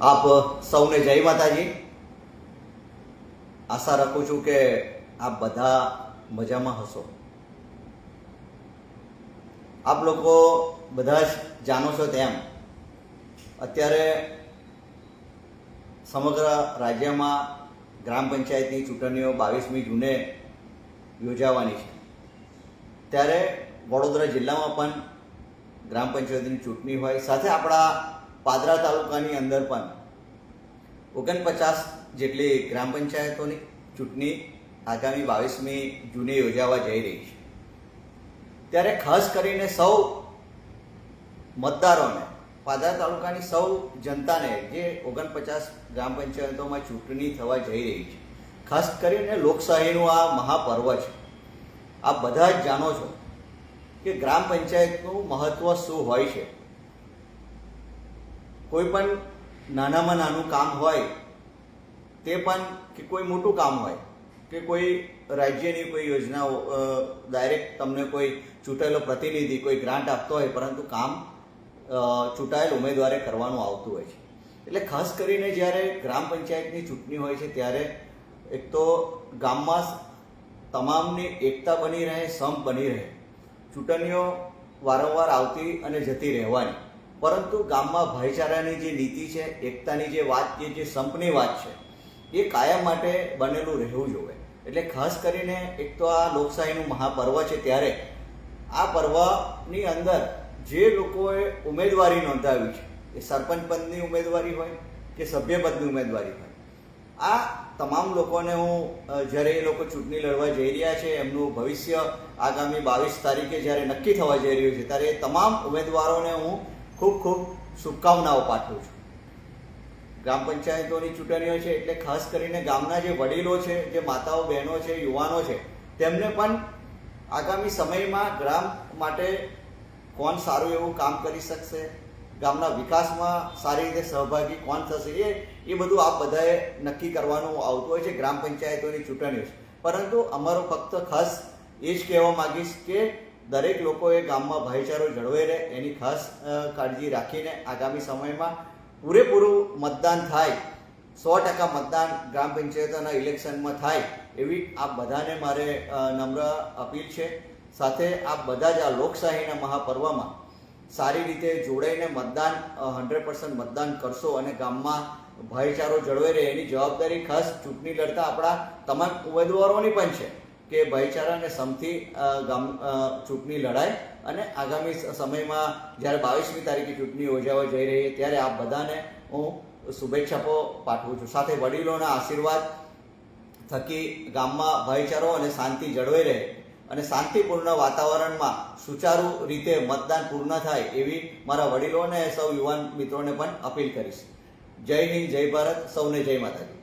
આપ સૌને જય માતાજી। આશા રાખું છું કે આપ બધા મજામાં હશો। આપ લોકો બધા જ જાણો છો તેમ અત્યારે સમગ્ર રાજ્યમાં ગ્રામ પંચાયતની ચૂંટણીઓ 22મી જૂને યોજાવાની છે। ત્યારે વડોદરા જિલ્લામાં પણ ગ્રામ પંચાયતની ચૂંટણી હોય, સાથે આપણા પાદરા તાલુકાની અંદર પણ 49 જેટલી ગ્રામ પંચાયતોની ચૂંટણી આગામી 22મી જૂને યોજાવા જઈ રહી છે। ત્યારે ખાસ કરીને સૌ મતદારોને, પાદરા તાલુકાની સૌ જનતાને, જે 49 ગ્રામ પંચાયતોમાં ચૂંટણી થવા જઈ રહી છે, ખાસ કરીને લોકશાહીનું આ મહાપર્વ છે। આપ બધા જ જાણો છો કે ગ્રામ પંચાયતનું મહત્વ શું હોય છે। કોઈ પણ નાનામાં નાનું કામ હોય તે પણ, કે કોઈ મોટું કામ હોય, કે કોઈ રાજ્યની કોઈ યોજનાઓ ડાયરેક્ટ તમને કોઈ ચૂંટાયેલો પ્રતિનિધિ કોઈ ગ્રાન્ટ આપતો હોય, પરંતુ કામ ચૂંટાયેલ ઉમેદવારે કરવાનું આવતું હોય છે। એટલે ખાસ કરીને જ્યારે ગ્રામ પંચાયતની ચૂંટણી હોય છે ત્યારે એક તો ગામમાં તમામની એકતા બની રહે, સંપ બની રહે। ચૂંટણીઓ વારંવાર આવતી અને જતી રહેવાની, પરંતુ ગામમાં ભાઈચારાની જે નીતિ છે, એકતાની જે વાત છે, જે સંપની વાત છે, એ કાયમ માટે બનેલું રહેવું જોઈએ। એટલે ખાસ કરીને એક તો આ લોકશાહીનું મહાપર્વ છે, ત્યારે આ પર્વની અંદર જે લોકોએ ઉમેદવારી નોંધાવી છે, એ સરપંચ પદની ઉમેદવારી હોય કે સભ્ય પદની ઉમેદવારી હોય, આ તમામ લોકોને હું, જ્યારે એ લોકો ચૂંટણી લડવા જઈ રહ્યા છે, એમનું ભવિષ્ય આગામી 22 તારીખે જ્યારે નક્કી થવા જઈ રહ્યું છે, ત્યારે એ તમામ ઉમેદવારોને હું ખૂબ ખૂબ શુભકામનાઓ પાઠવું છું। ગ્રામ પંચાયતોની ચૂંટણીઓ છે એટલે ખાસ કરીને ગામના જે વડીલો છે, જે માતાઓ, બહેનો છે, યુવાનો છે, તેમને પણ આગામી સમયમાં ગ્રામ માટે કોણ સારું એવું કામ કરી શકશે, ગામના વિકાસમાં સારી રીતે સહભાગી કોણ થશે, એ બધું આપ બધાએ નક્કી કરવાનું આવતું હોય છે ગ્રામ પંચાયતોની ચૂંટણીઓ। પરંતુ અમારો ફક્ત ખાસ એ જ કહેવા માગીશ કે દરેક લોકોએ ગામમાં ભાઈચારો જળવાઈ રહે, એની ખાસ કાળજી રાખીને આગામી સમયમાં પૂરેપૂરું મતદાન થાય, 100% મતદાન ગ્રામ પંચાયતોના ઇલેક્શનમાં થાય, એવી આપ બધાને મારે નમ્ર અપીલ છે। સાથે આપ બધા જ આ લોકશાહીના મહાપર્વમાં સારી રીતે જોડાઈને મતદાન 100% મતદાન કરશો અને ગામમાં ભાઈચારો જળવાઈ રહે, એની જવાબદારી ખાસ ચૂંટણી લડતા આપણા તમામ ઉમેદવારોની પણ છે કે ભાઈચારા અને સમથી ચૂંટણી લડાય। અને આગામી સમયમાં જ્યારે 22મી તારીખે ચૂંટણી યોજાવા જઈ રહી છે, ત્યારે આપ બધાને હું શુભેચ્છાઓ પાઠવું છું। સાથે વડીલોના આશીર્વાદ થકી ગામમાં ભાઈચારો અને શાંતિ જળવાઈ રહે અને શાંતિપૂર્ણ વાતાવરણમાં સુચારુ રીતે મતદાન પૂર્ણ થાય, એવી મારા વડીલો અને સૌ યુવાન મિત્રોને પણ અપીલ કરીશ। જય હિન્દ, જય ભારત, સૌને જય માતાજી।